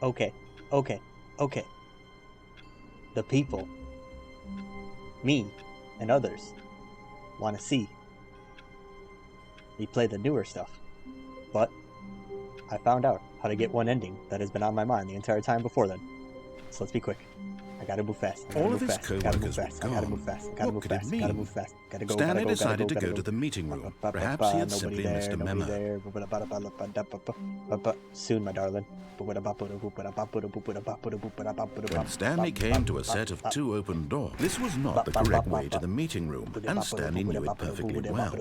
Okay. The people, me, and others want to see me play the newer stuff. But I found out how to get one ending that has been on my mind the entire time before then. So let's be quick. I gotta move fast. All of his co-workers were gone. What could it mean? Stanley decided to go to the meeting room. Perhaps he had simply missed a memo. Soon, my darling. When Stanley came to a set of 2 open doors, this was not the correct way to the meeting room, and Stanley knew it perfectly well.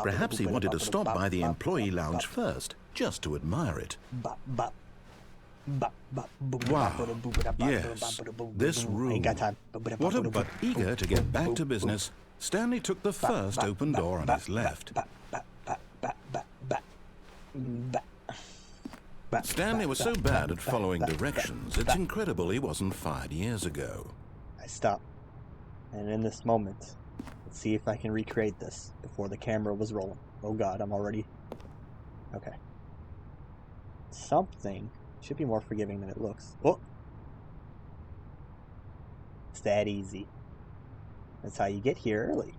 Perhaps he wanted to stop by the employee lounge first, just to admire it. Wow, yes, this room. But eager to get back to business, Stanley took the first open door on his left. Stanley was so bad at following directions, it's incredible he wasn't fired years ago. I stop, and in this moment, let's see if I can recreate this before the camera was rolling. Oh god, I'm already... Okay. Something should be more forgiving than it looks. Oh! It's that easy. That's how you get here early.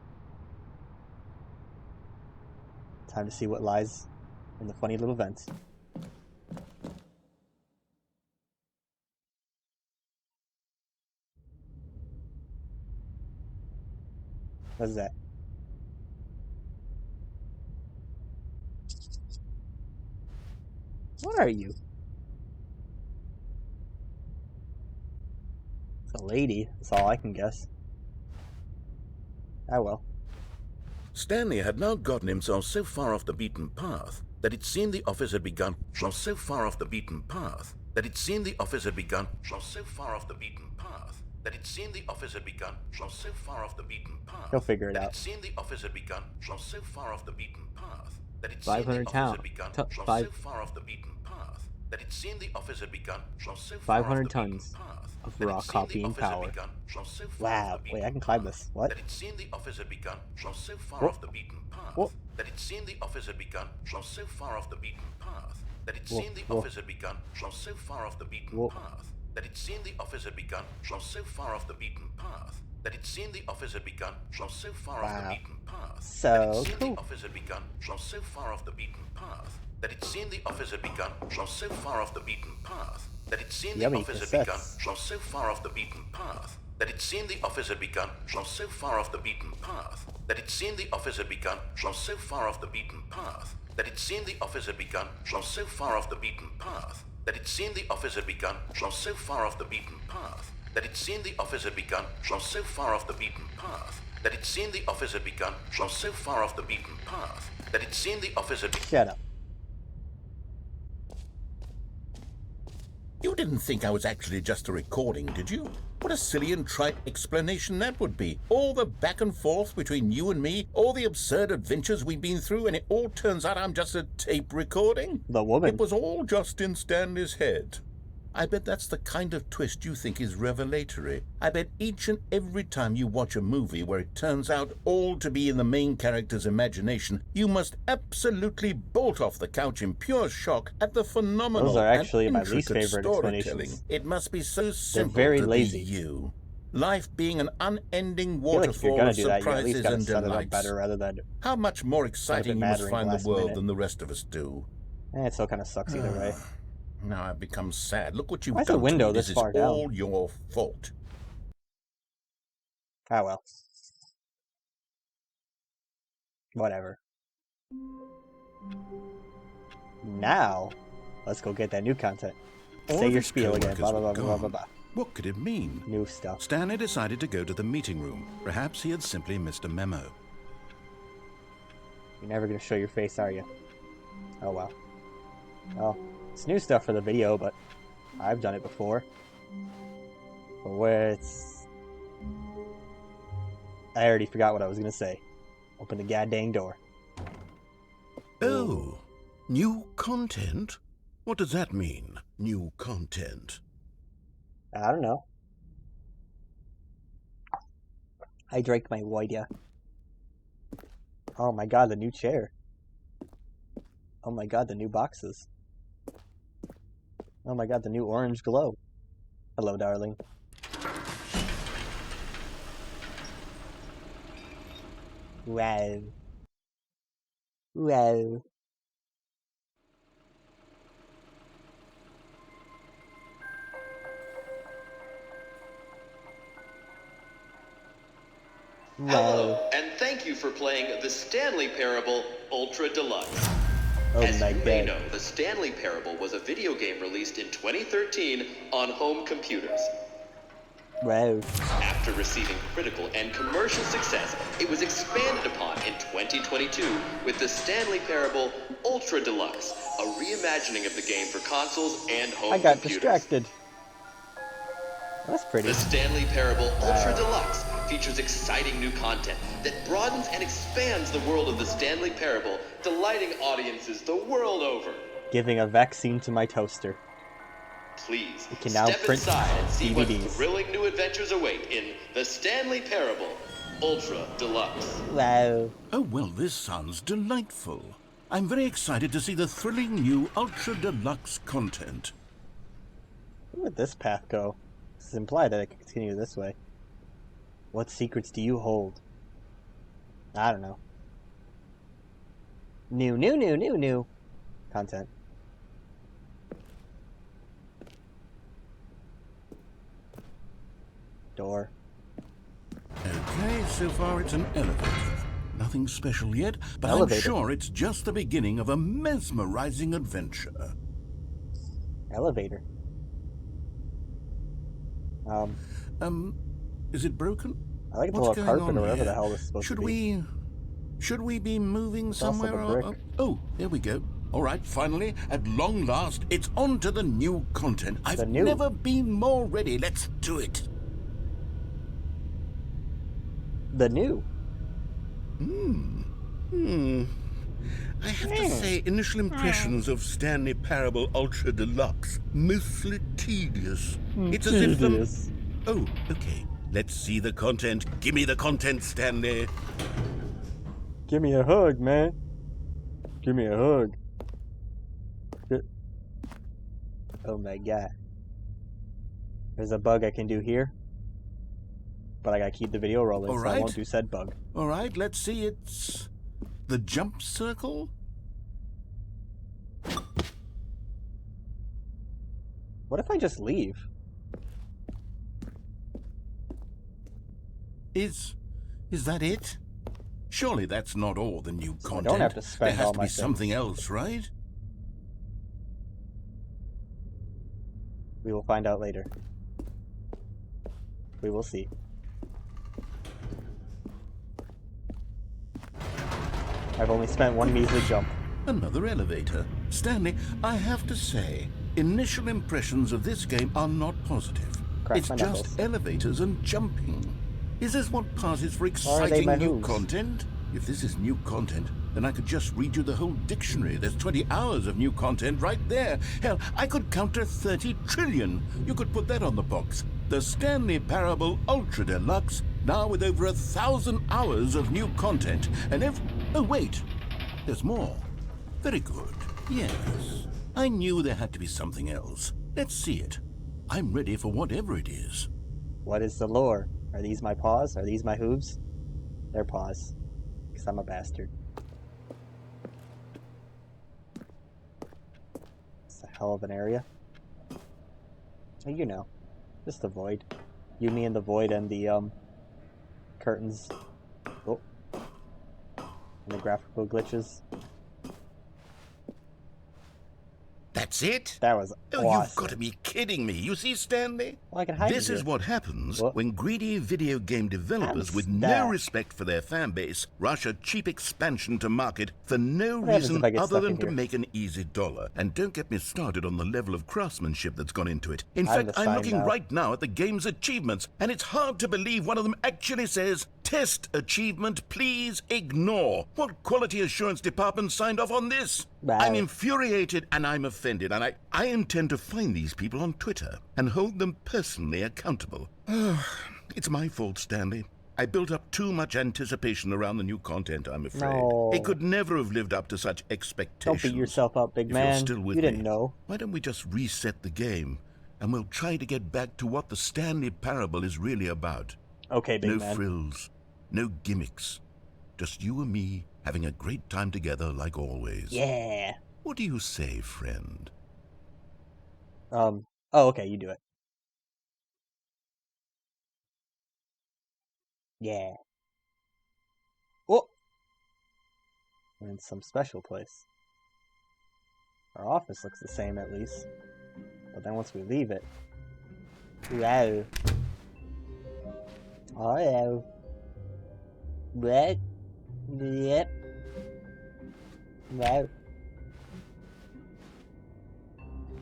Time to see what lies in the funny little vents. What's that? What are you? It's a lady. That's all I can guess. Ah well. Stanley had now gotten himself so far off the beaten path that it seemed the office had begun. He'll figure it out. 500 tons. 500 tons of raw copying power. Wow. Wait, I can climb this. What? That it seemed the office had begun from so far off the beaten path. That it seemed the office had begun from so far off the beaten path. That it seemed the office had begun from so far off the beaten path. That it seemed the office had begun from so far off the beaten path. That it seemed the office had begun from so far off the beaten path. So cool. The office had begun from so far off the beaten path. That it seemed the office had begun from so far off the beaten path. That it seemed the office had begun from so far off the beaten path. That it seemed the office had begun from so far off the beaten path. That it seemed the office had begun from so far off the beaten path. That it seemed the office had begun from so far off the beaten path. That it seemed the office had begun from so far off the beaten path. That it seemed the office had begun from so far off the beaten path. That it seemed the office had begun from so far off the beaten path. That it seemed the office had begun. Shut up. You didn't think I was actually just a recording, did you? What a silly and trite explanation that would be. All the back and forth between you and me, all the absurd adventures we've been through, and it all turns out I'm just a tape recording? The woman. It was all just in Stanley's head. I bet that's the kind of twist you think is revelatory. I bet each and every time you watch a movie where it turns out all to be in the main character's imagination, you must absolutely bolt off the couch in pure shock at the phenomenal Those are actually and my least intricate favorite storytelling. explanations. It must be so simple very to lazy. be you. Life being an unending I feel like if you're waterfall gonna of do that, you at least surprises gotta and set it up delights. better rather than... How much more exciting you must mattering find the last world minute. than the rest of us do. It still kind of sucks either way. Now I've become sad. Look what you've Why is done the window to me. this This far is down? all your fault. Ah well. Whatever. Now, let's go get that new content. All Say of your his spiel again. co-workers Blah, blah, were blah, blah, blah, gone. blah. What could it mean? New stuff. Stanley decided to go to the meeting room. Perhaps he had simply missed a memo. You're never gonna show your face, are you? Oh well. Well, it's new stuff for the video, but I've done it before. But where it's... I already forgot what I was gonna say. Open the goddamn door. Oh, new content? What does that mean, new content? I don't know. I drank my water. Oh my god, the new chair. Oh my god, the new boxes. Oh my god, the new orange glow. Hello, darling. Wow. Wow. Hello, and thank you for playing the Stanley Parable Ultra Deluxe. Oh As my you may god. know, the Stanley Parable was a video game released in 2013 on home computers. Wow. After receiving critical and commercial success, it was expanded upon in 2022 with the Stanley Parable Ultra Deluxe, a reimagining of the game for consoles and home I got computers. distracted. That's pretty. The Stanley Parable Ultra Deluxe features exciting new content that broadens and expands the world of the Stanley Parable, delighting audiences the world over. Giving a vaccine to my toaster. Please, It can now step print inside and see what DVDs. thrilling new adventures await in the Stanley Parable Ultra Deluxe. Wow. Oh, well, this sounds delightful. I'm very excited to see the thrilling new Ultra Deluxe content. Where would this path go? It's implied that I could continue this way. What secrets do you hold? I don't know. New content. Door. Okay, so far it's an elevator. Nothing special yet, but Elevator. I'm sure it's just the beginning of a mesmerizing adventure. Elevator. Is it broken? I like the What's little going carpet on or whatever here? the hell this is supposed to be. Should we be moving also the somewhere? brick. Oh, there we go. All right, finally, at long last, it's on to the new content. I've new. never been more ready. Let's do it. The new. I have to say, initial impressions of Stanley Parable Ultra Deluxe, mostly tedious. It's as if Tedious. Oh, okay. Let's see the content. Give me the content, Stanley. Give me a hug, man. Give me a hug. Oh my god. There's a bug I can do here. But I gotta keep the video rolling, All so I right. won't do said bug. All right, let's see. It's the jump circle. What if I just leave? Is that it? Surely that's not all the new So I content. don't have to spend there has all to my be something things. else, right? We will find out later. We will see. I've only spent one measly jump. Another elevator. Stanley, I have to say, initial impressions of this game are not positive. Crack It's my just knuckles. elevators and jumping. Is this what passes for Or are they exciting my new hooves? content? If this is new content, then I could just read you the whole dictionary. There's 20 hours of new content right there. Hell, I could counter 30 trillion. You could put that on the box. The Stanley Parable Ultra Deluxe, now with over 1,000 hours of new content. And oh, wait. There's more. Very good. Yes. I knew there had to be something else. Let's see it. I'm ready for whatever it is. What is the lore? Are these my paws? Are these my hooves? They're paws. Because I'm a bastard. It's a hell of an area. Oh, you know. Just the void. You, me, and the void and the, curtains. Oh. And the graphical glitches. That's it? That was Oh, awesome. you've got to be kidding me. You see, Stanley? Well, I can hide This here. is what happens What? when greedy video game developers with no that. respect for their fan base rush a cheap expansion to market for no What happens reason if I get other stuck than in to here? make an easy dollar. And don't get me started on the level of craftsmanship that's gone into it. In I'm fact, the I'm sign looking now. right now at the game's achievements, and it's hard to believe one of them actually says, "Test achievement, please ignore." What quality assurance department signed off on this? Wow. I'm infuriated and I'm offended, and I intend to find these people on Twitter and hold them personally accountable. It's my fault, Stanley. I built up too much anticipation around the new content, I'm afraid. No. It could never have lived up to such expectations. Don't beat yourself up, big If man. you're still with You didn't me, know. why don't we just reset the game, and we'll try to get back to what the Stanley Parable is really about. Okay, big No man. frills, no gimmicks. Just you and me having a great time together like always. Yeah. What do you say, friend? Oh, okay, you do it. Yeah. Oh! We're in some special place. Our office looks the same, at least. But then once we leave it... Wow. Oh, yeah. What? Yep. Wow.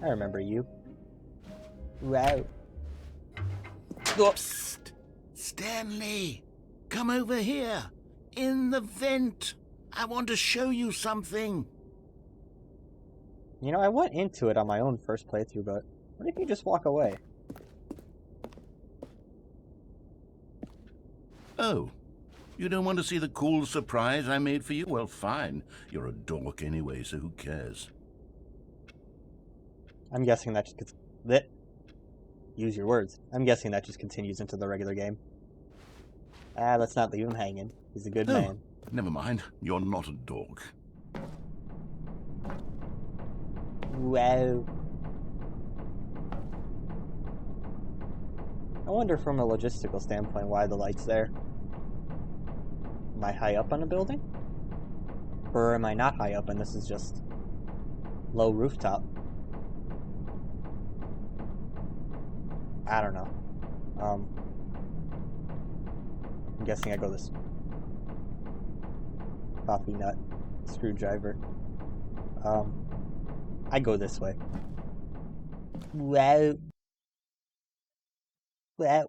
I remember you. Wow. Psst! Stanley! Come over here! In the vent! I want to show you something! You know, I went into it on my own first playthrough, but what if you just walk away? Oh, you don't want to see the cool surprise I made for you? Well, fine. You're a dork anyway, so who cares? I'm guessing that just gets... Use your words. I'm guessing that just continues into the regular game. Let's not leave him hanging. He's a good man. Never mind. You're not a dork. Wow. I wonder from a logistical standpoint why the light's there. Am I high up on a building? Or am I not high up and this is just low rooftop? I don't know. I'm guessing I go this coffee nut screwdriver. I go this way. Wow. Wow.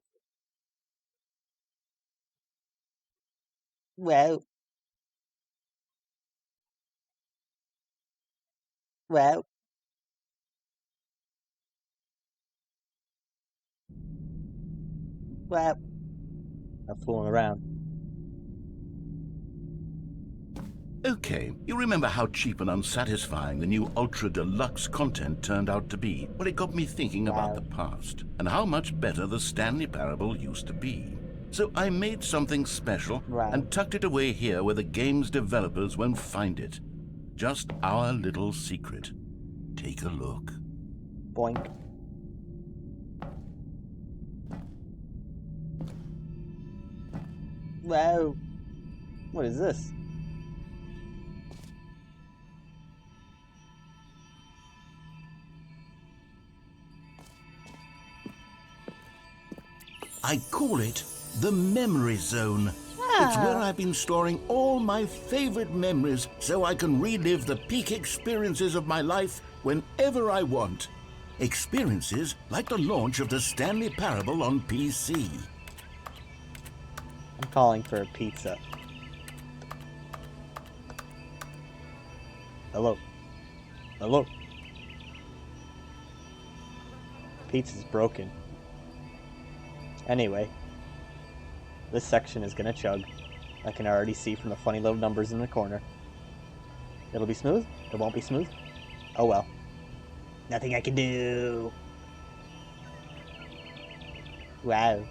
Wow. Wow. Wow. I'm fooling around. Okay, you remember how cheap and unsatisfying the new Ultra Deluxe content turned out to be? Well, it got me thinking about the past, and how much better the Stanley Parable used to be. So I made something special and tucked it away here where the game's developers won't find it. Just our little secret. Take a look. Boink. Wow. What is this? I call it the Memory Zone. It's where I've been storing all my favorite memories so I can relive the peak experiences of my life whenever I want. Experiences like the launch of the Stanley Parable on PC. I'm calling for a pizza. Hello. Hello. Pizza's broken. Anyway, this section is gonna chug. I can already see from the funny little numbers in the corner. It'll be smooth? It won't be smooth? Oh well. Nothing I can do. Wow.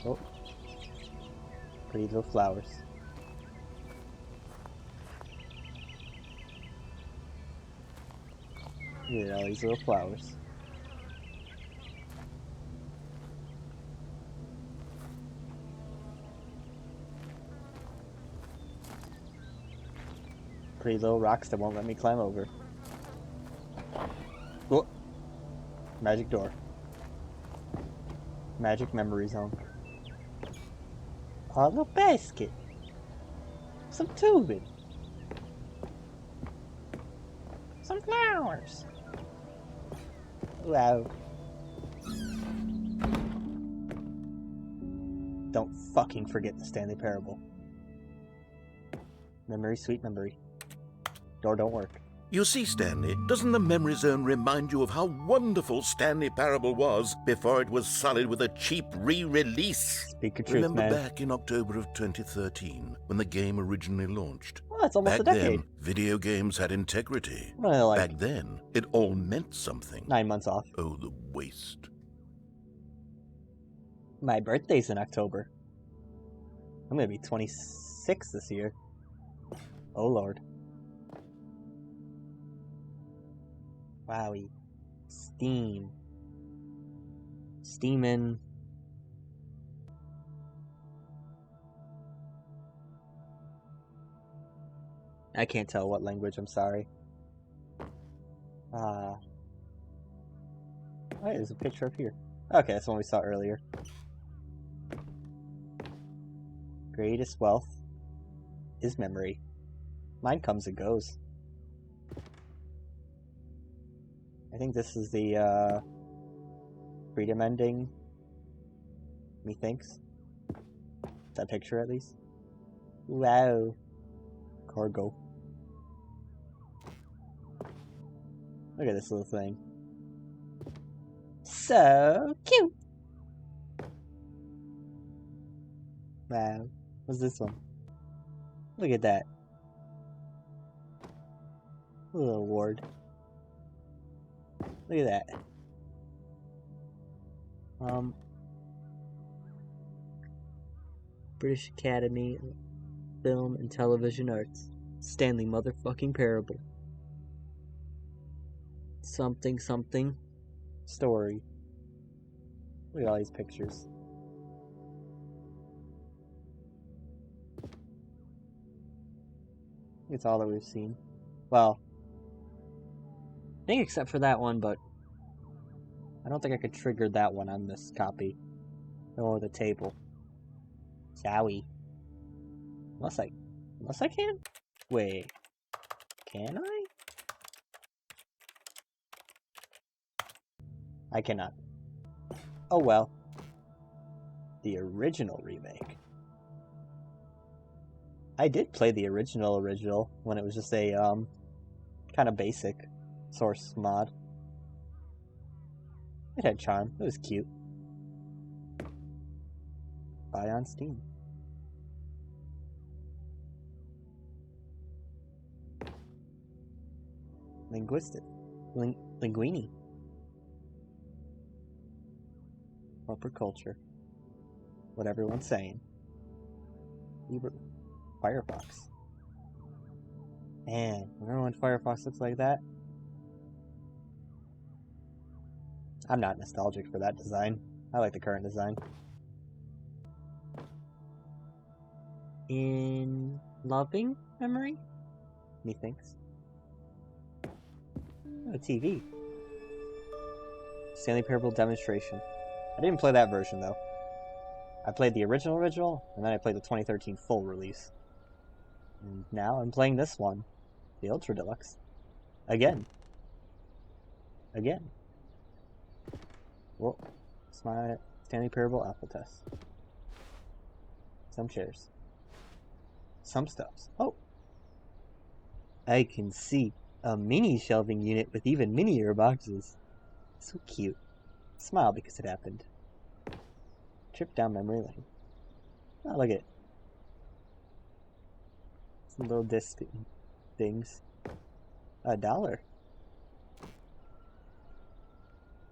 Oh. Pretty little flowers. Look at all these little flowers. Pretty little rocks that won't let me climb over. Oh! Magic door. Magic memory zone. A little basket. Some tubing. Some flowers. Wow. Don't fucking forget the Stanley Parable. Memory, sweet memory. Door don't work. You see, Stanley, doesn't the memory zone remind you of how wonderful Stanley Parable was before it was sullied with a cheap re-release? Speak your truth, Remember man. back in October of 2013, when the game originally launched? Well, it's almost Back a decade. then, video games had integrity. Well, like Back then, it all meant something. 9 months off. Oh, the waste. My birthday's in October. I'm gonna be 26 this year. Oh lord. Wowie. Steam. Steamin'. I can't tell what language, I'm sorry. Oh, there's a picture up here. Okay, that's the one we saw earlier. Greatest wealth is memory. Mine comes and goes. I think this is the freedom ending, methinks. That picture at least. Wow. Cargo. Look at this little thing. So cute. Wow. What's this one? Look at that. Little award. Look at that. British Academy of Film and Television Arts. Stanley motherfucking Parable. Something something story. Look at all these pictures. It's all that we've seen. Well, I think except for that one, but I don't think I could trigger that one on this copy. Or the table. Zowie. Unless I can? Wait. Can I? I cannot. Oh well. The original remake. I did play the original when it was just a kind of basic source mod. It had charm. It was cute. Buy on Steam. Linguini. Corporate culture. What everyone's saying. Firefox. Man, remember when Firefox looks like that? I'm not nostalgic for that design. I like the current design. In loving memory? Methinks. Oh, TV. Stanley Parable demonstration. I didn't play that version though. I played the original, and then I played the 2013 full release. And now I'm playing this one, the Ultra Deluxe. Again. Well, it's my Stanley Parable alpha test. Some chairs. Some stuffs. Oh! I can see a mini shelving unit with even minier boxes. So cute. Smile because it happened. Trip down memory lane. Oh, look at it. Some little disc things. $1.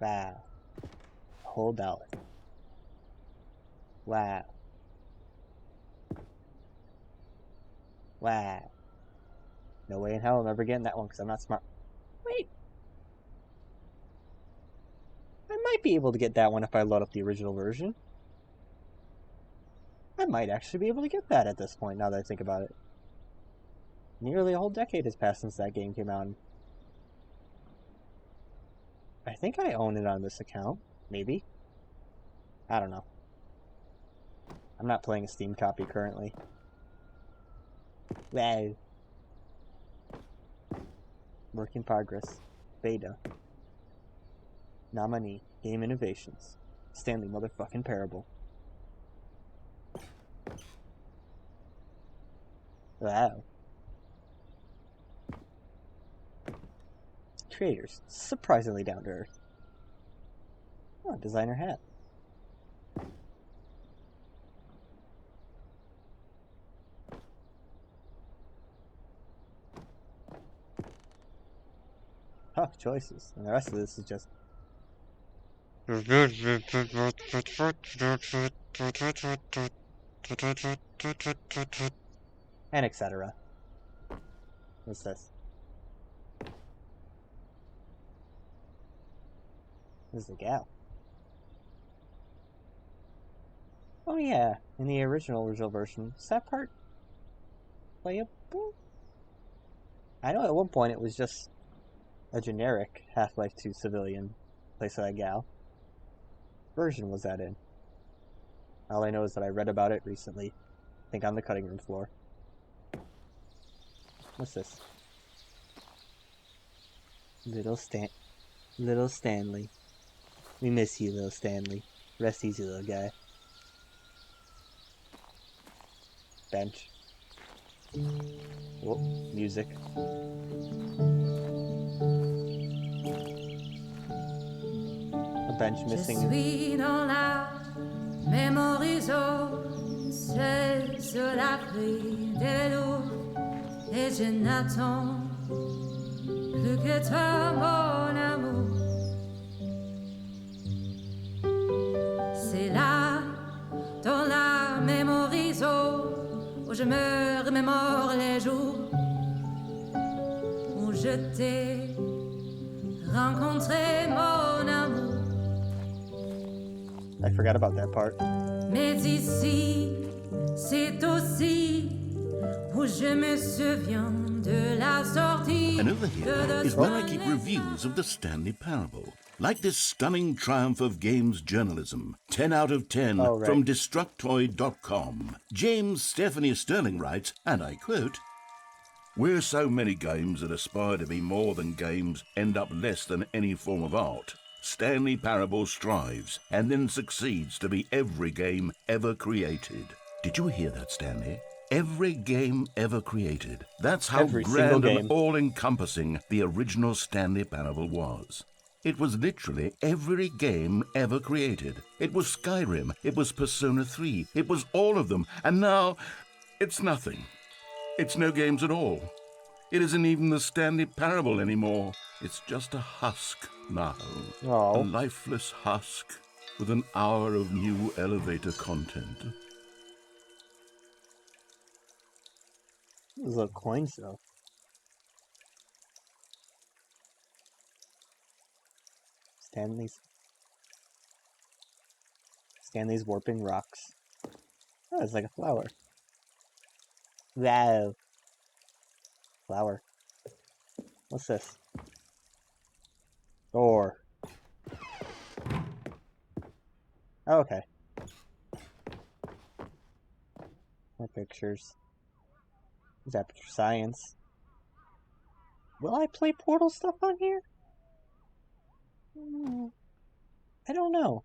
Wow. A whole dollar. Wow. Wow. No way in hell I'm ever getting that one because I'm not smart. Wait. I might be able to get that one if I load up the original version. I might actually be able to get that at this point, now that I think about it. Nearly a whole decade has passed since that game came out. I think I own it on this account. Maybe. I don't know. I'm not playing a Steam copy currently. Wow. Work in progress. Beta. Nominee. Game Innovations. Stanley motherfucking Parable. Wow. creators. Surprisingly down to earth. Oh, designer hat. Tough choices. And the rest of this is just... and etc. What's this? This is the gal. Oh yeah, in the original version, is that part playable? I know at one point it was just a generic Half-Life 2 civilian place of that gal. Version was that in? All I know is that I read about it recently. I think on the cutting room floor. What's this? Little Stanley. We miss you, little Stanley. Rest easy, little guy. Bench. Oh, music. A bench missing. Je suis dans la même horizon, seul sur l'abri des loups, et je n'attends plus que toi, mon amour. C'est là, dans la même horizon, où je me remémore les jours où je t'ai rencontré, mon amour. I forgot about that part. Mais ici, c'est aussi où je me souviens de la sortie. And over here is where I keep reviews of the Stanley Parable. Like this stunning triumph of games journalism. 10 out of 10 from Destructoid.com. James Stephanie Sterling writes, and I quote, "Where so many games that aspire to be more than games end up less than any form of art, Stanley Parable strives and then succeeds to be every game ever created." Did you hear that, Stanley? Every game ever created. That's how grand and all-encompassing the original Stanley Parable was. It was literally every game ever created. It was Skyrim, it was Persona 3, it was all of them, and now it's nothing. It's no games at all. It isn't even the Stanley Parable anymore. It's just a husk now. A lifeless husk with an hour of new elevator content. Those little coins, though. Stanley's warping rocks. Oh, it's like a flower. Wow. Flower. What's this? Door. Oh, okay. More pictures. Is Aperture Science. Will I play Portal stuff on here? I don't know.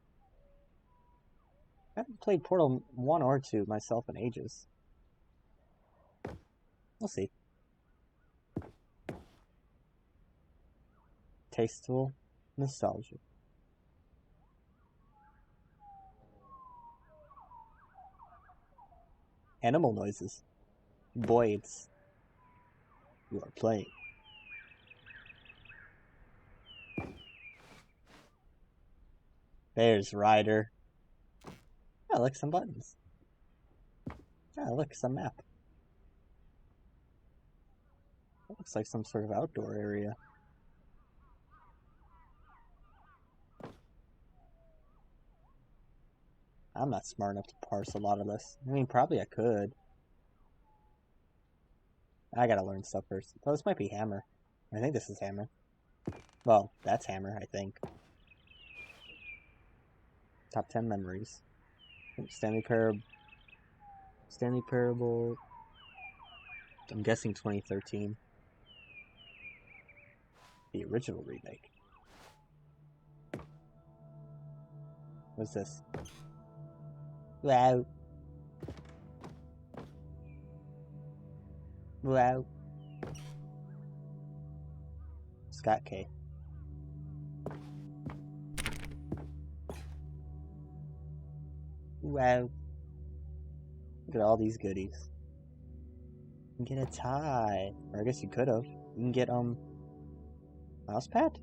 I haven't played Portal 1 or 2 myself in ages. We'll see. Tasteful nostalgia. Animal noises. Boy, you are playing. There's Ryder. Oh, look, some buttons. Oh, look, some map. That looks like some sort of outdoor area. I'm not smart enough to parse a lot of this. I mean, probably I could. I gotta learn stuff first. Oh, this might be Hammer. I think this is Hammer. Well, that's Hammer, I think. Top 10 memories. Stanley Parable. I'm guessing 2013. The original remake. What's this? Wow. Wow. Scott K. Wow. Look at all these goodies. You can get a tie. Or I guess you could have. You can get, mouse pad?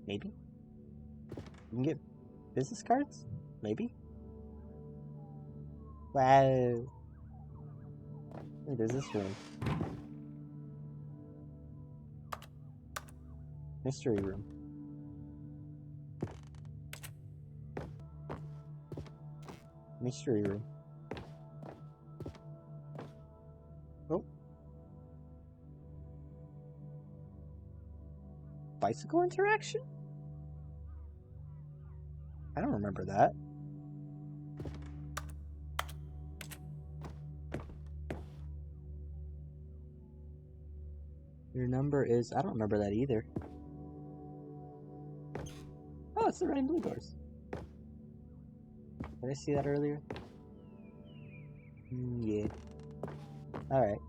Maybe. You can get business cards? Maybe. Wow. Hey, there's this room. Mystery room. Mystery room. Oh. Bicycle interaction? I don't remember that. Your number is... I don't remember that either. Oh, it's the red and blue doors. Did I see that earlier? Yeah. Alright.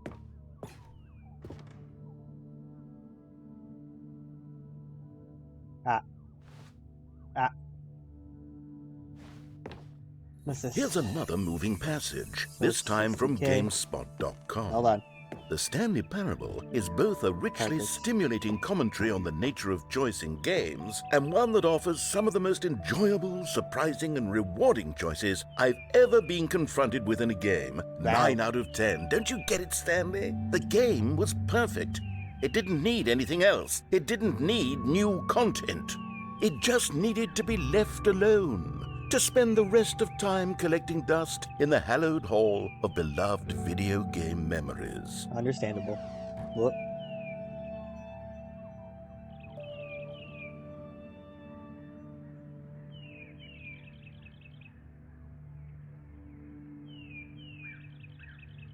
What's this? Here's another moving passage, this time from GameSpot.com. Hold on. The Stanley Parable is both a richly stimulating commentary on the nature of choice in games and one that offers some of the most enjoyable, surprising, and rewarding choices I've ever been confronted with in a game. Wow. 9 out of 10. Don't you get it, Stanley? The game was perfect. It didn't need anything else. It didn't need new content. It just needed to be left alone, to spend the rest of time collecting dust in the hallowed hall of beloved video game memories. Understandable. Look.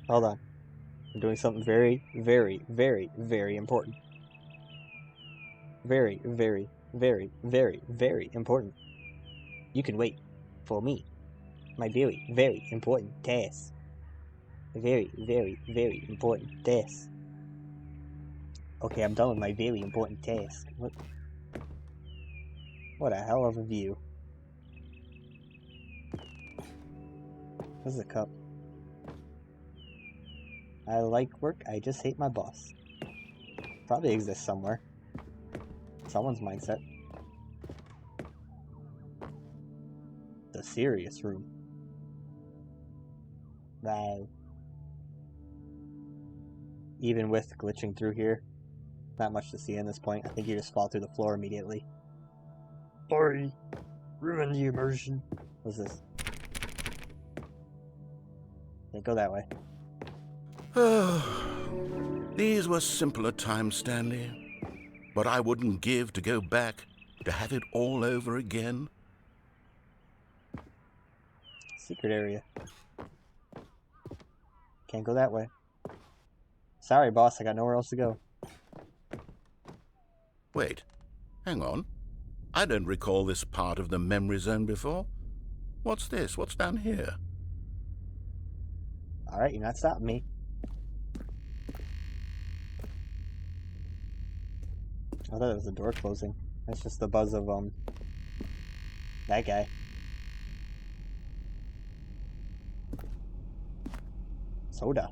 Hold on. I'm doing something very, very, very, very important. Very, very, very, very, very important. You can wait for me. My very, very important task. Very, very, very important task. Okay, I'm done with my very important task. What a hell of a view. What's the cup? I like work, I just hate my boss. Probably exists somewhere. Someone's mindset. The serious room. Wow. Even with glitching through here, not much to see in this point. I think you just fall through the floor immediately. Sorry. Ruin the immersion. What's this? Can't go that way. These were simpler times, Stanley. But I wouldn't give to go back, to have it all over again. Secret area. Can't go that way. Sorry, boss, I got nowhere else to go. Wait, hang on. I don't recall this part of the memory zone before. What's this? What's down here? Alright, you're not stopping me. I thought it was the door closing. That's just the buzz of, that guy. Soda.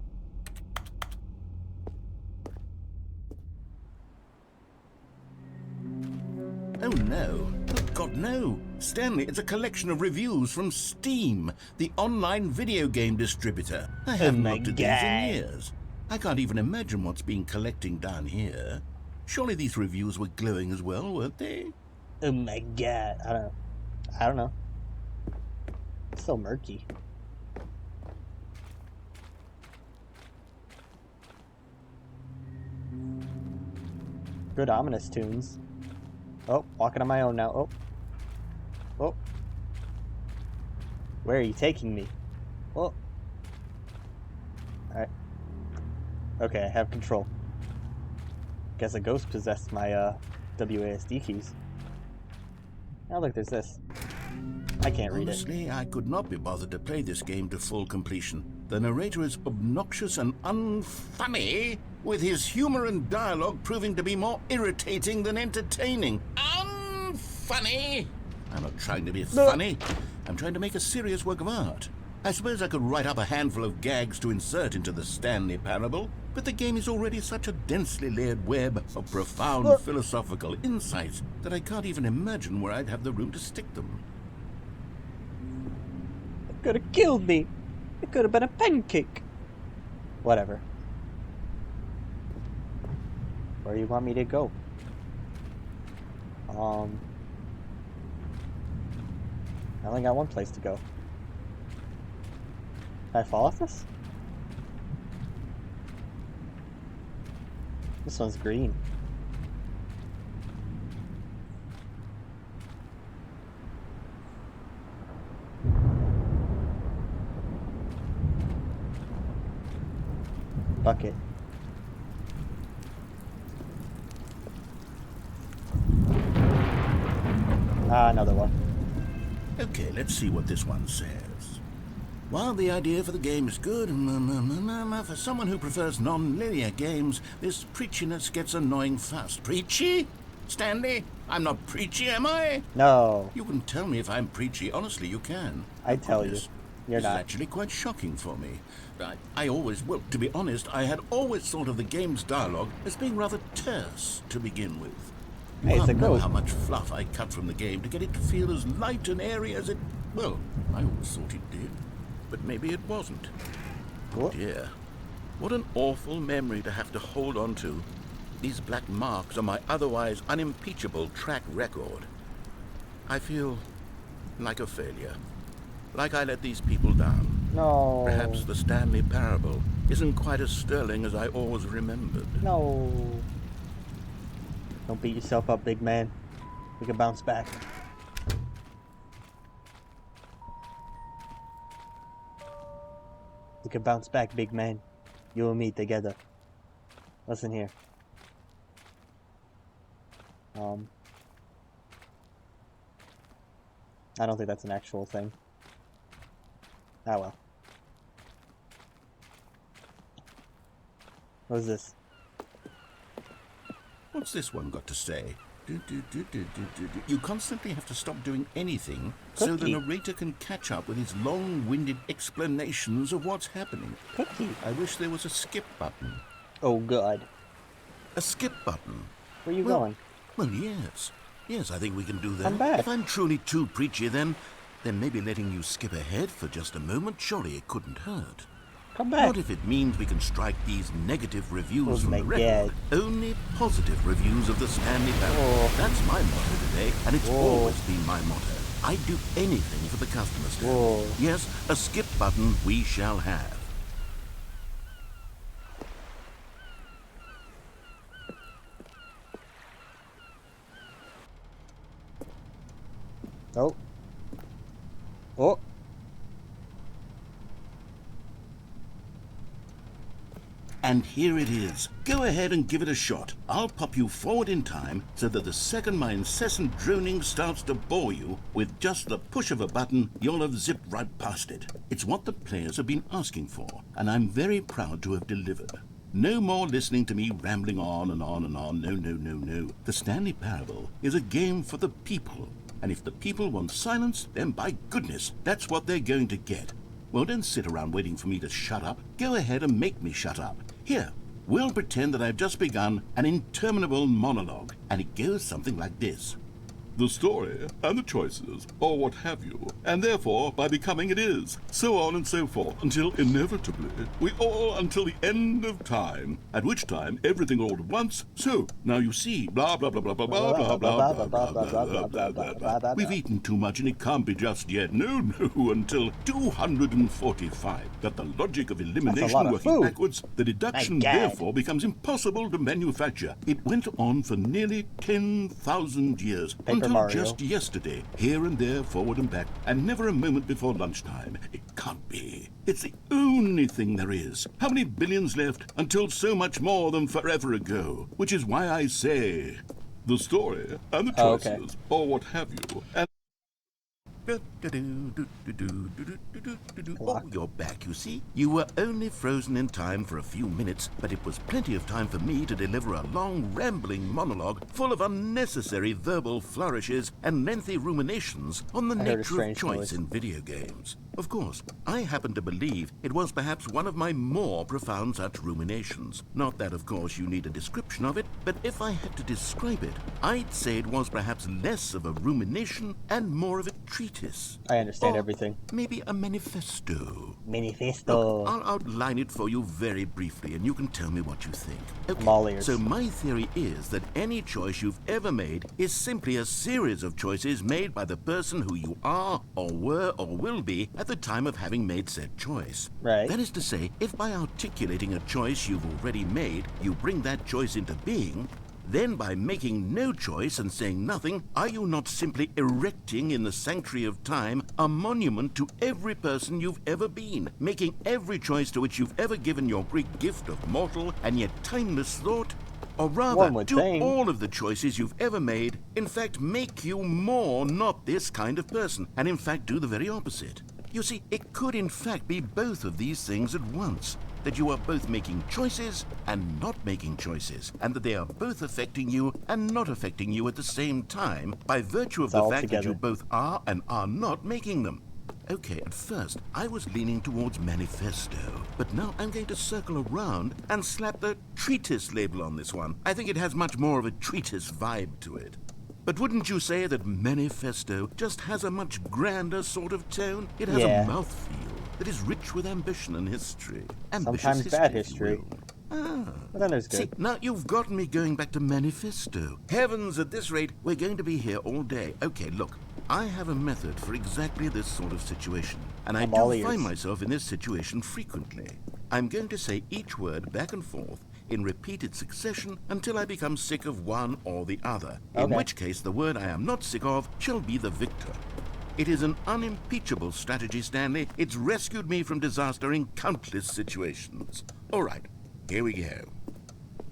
Oh no. Oh God, no. Stanley, it's a collection of reviews from Steam, the online video game distributor. I haven't looked at these in years. I can't even imagine what's been collecting down here. Surely these reviews were glowing as well, weren't they? Oh my god. I don't know. It's so murky. Good ominous tunes. Oh, walking on my own now. Oh. Oh. Where are you taking me? Oh. Alright. Okay, I have control. Guess a ghost possessed my WASD keys. Oh look, there's this. I can't read it. Honestly, I could not be bothered to play this game to full completion. The narrator is obnoxious and unfunny, with his humor and dialogue proving to be more irritating than entertaining. Unfunny! funny. I'm not trying to be funny. I'm trying to make a serious work of art. I suppose I could write up a handful of gags to insert into the Stanley Parable, but the game is already such a densely layered web of profound philosophical insights that I can't even imagine where I'd have the room to stick them. It could have killed me. It could have been a pancake. Whatever. Where do you want me to go? I only got one place to go. Can I fall off this? This one's green. Bucket. Ah, another one. Okay, let's see what this one says. While the idea for the game is good, for someone who prefers non-linear games, this preachiness gets annoying fast. Preachy? Stanley? I'm not preachy, am I? No. You can tell me if I'm preachy. Honestly, you can. I tell you. You're This not. is actually quite shocking for me. Well, to be honest, I had always thought of the game's dialogue as being rather terse to begin with. Hey, You it's a can't know ghost. how much fluff I cut from the game to get it to feel as light and airy as it... Well, I always thought it did. But maybe it wasn't. What? Dear, what an awful memory to have to hold on to. These black marks on my otherwise unimpeachable track record. I feel like a failure. Like I let these people down. No. Perhaps the Stanley Parable isn't quite as sterling as I always remembered. No. Don't beat yourself up, big man. We can bounce back. We can bounce back, big man. You and me together. Listen here. I don't think that's an actual thing. Ah well. What is this? What's this one got to say? You constantly have to stop doing anything so the Cookie. narrator can catch up with his long-winded explanations of what's happening. Cookie. I wish there was a skip button. Oh god. A skip button? Where are you Well, going? Well, yes. Yes, I think we can do that. Come back. If I'm truly too preachy, then maybe letting you skip ahead for just a moment, surely it couldn't hurt. Come back. Not if it means we can strike these negative reviews Oh from my the record. God. Only positive reviews of the Stanley Parable. Oh. That's my motto today, and it's Whoa. always been my motto. I'd do anything for the customer stand. Whoa. Yes, a skip button we shall have. Oh. Oh. And here it is. Go ahead and give it a shot. I'll pop you forward in time so that the second my incessant droning starts to bore you, with just the push of a button, you'll have zipped right past it. It's what the players have been asking for, and I'm very proud to have delivered. No more listening to me rambling on and on and on. No, no, no, no. The Stanley Parable is a game for the people. And if the people want silence, then by goodness, that's what they're going to get. Well, don't sit around waiting for me to shut up. Go ahead and make me shut up. Here, we'll pretend that I've just begun an interminable monologue, and it goes something like this. The story and the choices, or what have you, and therefore by becoming it is, so on and so forth, until inevitably we all until the end of time, at which time everything all at once. So now you see, blah blah blah blah blah blah blah blah blah blah blah blah blah blah. We've eaten too much and it can't be just yet. No, no, until 245. That the logic of elimination working backwards, the deduction therefore becomes impossible to manufacture. It went on for nearly 10,000 years. Until just yesterday, here and there, forward and back, and never a moment before lunchtime. It can't be. It's the only thing there is. How many billions left until so much more than forever ago? Which is why I say, the story and the choices, or what have you, and... Oh, you're back, you see. You were only frozen in time for a few minutes, but it was plenty of time for me to deliver a long, rambling monologue full of unnecessary verbal flourishes and lengthy ruminations on the nature of choice in video games. Of course, I happen to believe it was perhaps one of my more profound such ruminations. Not that, of course, you need a description of it, but if I had to describe it, I'd say it was perhaps less of a rumination and more of a treatise. I understand everything. Maybe a manifesto. Manifesto. Look, I'll outline it for you very briefly, and you can tell me what you think. Okay, I'm all ears. so my theory is that any choice you've ever made is simply a series of choices made by the person who you are, or were, or will be at the time of having made said choice. Right. That is to say, if by articulating a choice you've already made, you bring that choice into being, then by making no choice and saying nothing, are you not simply erecting in the sanctuary of time a monument to every person you've ever been, making every choice to which you've ever given your great gift of mortal and yet timeless thought? Or rather, do all of the choices you've ever made, in fact, make you more not this kind of person, and in fact do the very opposite? You see, it could in fact be both of these things at once. That you are both making choices and not making choices, and that they are both affecting you and not affecting you at the same time by virtue of the fact that you both are and are not making them. Okay, at first, I was leaning towards manifesto, but now I'm going to circle around and slap the treatise label on this one. I think it has much more of a treatise vibe to it. But wouldn't you say that manifesto just has a much grander sort of tone? It has a mouthfeel that is rich with ambition and history. Sometimes bad history. But then there's good. See, now you've gotten me going back to manifesto. Heavens, at this rate, we're going to be here all day. Okay, look. I have a method for exactly this sort of situation, and I do find myself in this situation frequently. I'm going to say each word back and forth in repeated succession until I become sick of one or the other, in which case the word I am not sick of shall be the victor. It is an unimpeachable strategy, Stanley. It's rescued me from disaster in countless situations. All right, here we go.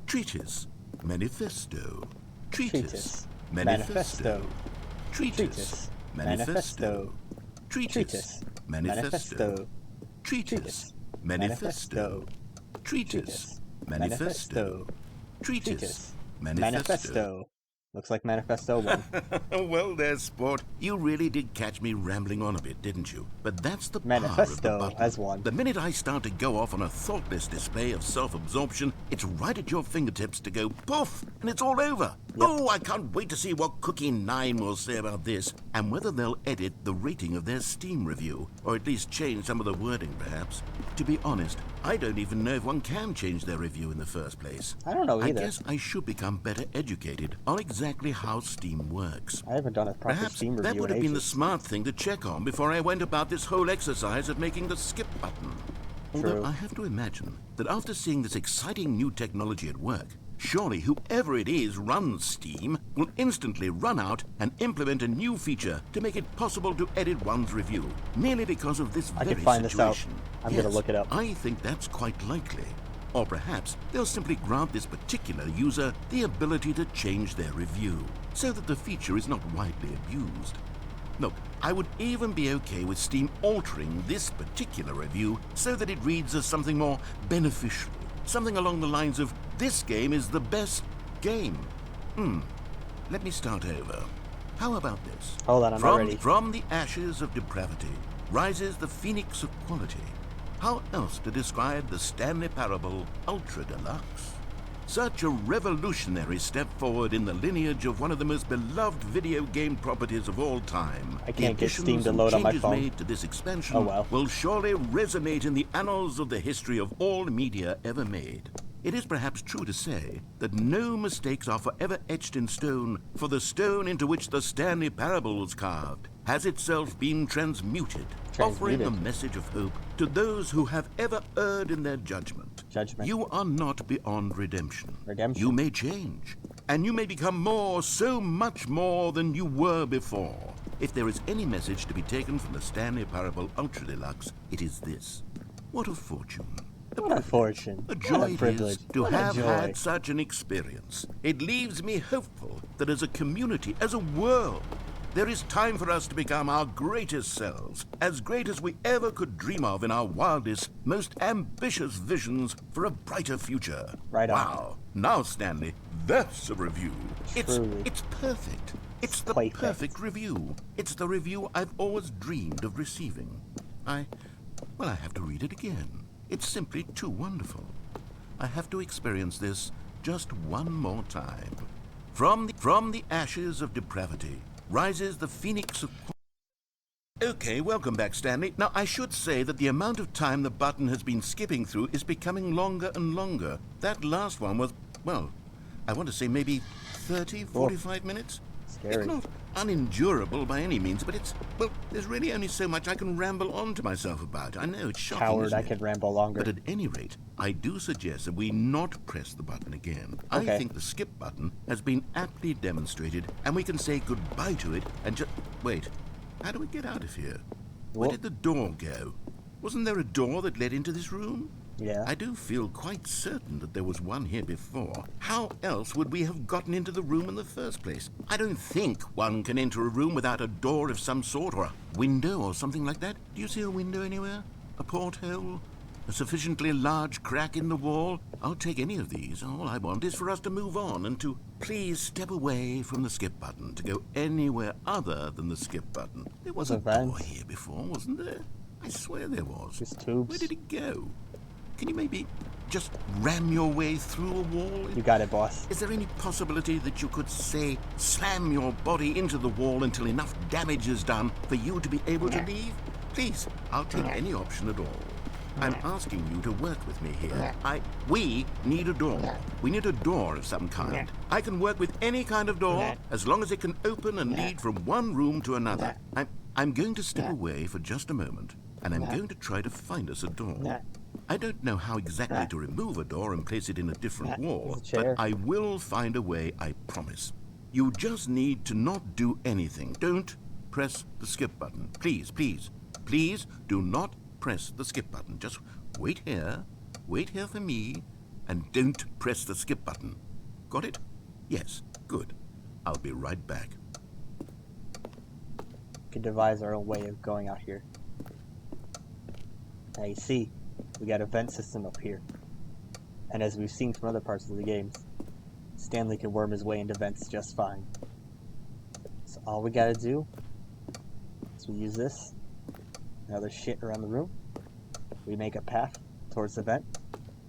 Treatise, manifesto. Treatise, manifesto. Treatise, manifesto. Treatise, manifesto. Treatise, manifesto. Treatise, manifesto. Treatise, manifesto. Looks like Manifesto won. Well, there's sport. You really did catch me rambling on a bit, didn't you? But that's the Manifesto power of the has won. The minute I start to go off on a thoughtless display of self-absorption, it's right at your fingertips to go poof, and it's all over. Yep. Oh, I can't wait to see what Cookie 9 will say about this, and whether they'll edit the rating of their Steam review, or at least change some of the wording, perhaps. To be honest, I don't even know if one can change their review in the first place. I don't know either. I guess I should become better educated on exactly how Steam works. I haven't done a proper Perhaps Steam review that would have in been the ages. smart thing to check on before I went about this whole exercise of making the skip button. Although I have to imagine that after seeing this exciting new technology at work, surely whoever it is runs Steam will instantly run out and implement a new feature to make it possible to edit one's review, merely because of this very can find this out. situation. I'm gonna look it up. I think that's quite likely. Or perhaps they'll simply grant this particular user the ability to change their review, so that the feature is not widely abused. Look, I would even be okay with Steam altering this particular review so that it reads as something more beneficial. Something along the lines of, this game is the best game. Let me start over. How about this? Hold on, I'm not ready. From the ashes of depravity rises the phoenix of quality. How else to describe the Stanley Parable Ultra Deluxe? Such a revolutionary step forward in the lineage of one of the most beloved video game properties of all time. I can't get Steam to load on my phone. Made to this expansion will surely resonate in the annals of the history of all media ever made. It is perhaps true to say that no mistakes are forever etched in stone, for the stone into which the Stanley Parable was carved has itself been transmuted, offering a message of hope to those who have ever erred in their judgment. You are not beyond redemption. You may change, and you may become more, so much more than you were before. If there is any message to be taken from the Stanley Parable Ultra Deluxe, it is this. What a fortune. What a fortune. A joy it is to have had such an experience. It leaves me hopeful that as a community, as a world, There is time for us to become our greatest selves, as great as we ever could dream of in our wildest, most ambitious visions for a brighter future. Right on. Wow. Now, Stanley, that's a review. Truly. It's perfect. It's the Quite perfect review. It's the review I've always dreamed of receiving. I have to read it again. It's simply too wonderful. I have to experience this just one more time. From the ashes of depravity rises the phoenix of... Okay, welcome back, Stanley. Now, I should say that the amount of time the button has been skipping through is becoming longer and longer. That last one was, well, I want to say maybe 30, 45 minutes? Scary. It's not unendurable by any means, but there's really only so much I can ramble on to myself about. I know, it's shocking, Coward, isn't I it? could ramble longer. But at any rate, I do suggest that we not press the button again. Okay. I think the skip button has been aptly demonstrated, and we can say goodbye to it and just... Wait, how do we get out of here? Where did the door go? Wasn't there a door that led into this room? Yeah. I do feel quite certain that there was one here before. How else would we have gotten into the room in the first place? I don't think one can enter a room without a door of some sort, or a window or something like that. Do you see a window anywhere? A porthole? A sufficiently large crack in the wall? I'll take any of these. All I want is for us to move on and to please step away from the skip button, to go anywhere other than the skip button. There was a door here before, wasn't there? I swear there was. Just tubes. Where did it go? Can you maybe just ram your way through a wall? You got it, boss. Is there any possibility that you could, say, slam your body into the wall until enough damage is done for you to be able to leave? Please, I'll take any option at all. I'm asking you to work with me here. We need a door. We need a door of some kind. I can work with any kind of door as long as it can open and lead from one room to another. I'm going to step away for just a moment, and I'm going to try to find us a door. I don't know how exactly to remove a door and place it in a different wall, but I will find a way, I promise. You just need to not do anything. Don't press the skip button. Please, please, please do not press the skip button. Just wait here for me, and don't press the skip button. Got it? Yes, good. I'll be right back. We could devise our own way of going out here. Now you see, we got a vent system up here. And as we've seen from other parts of the games, Stanley can worm his way into vents just fine. So all we gotta do is we use this and other shit around the room. We make a path towards the vent,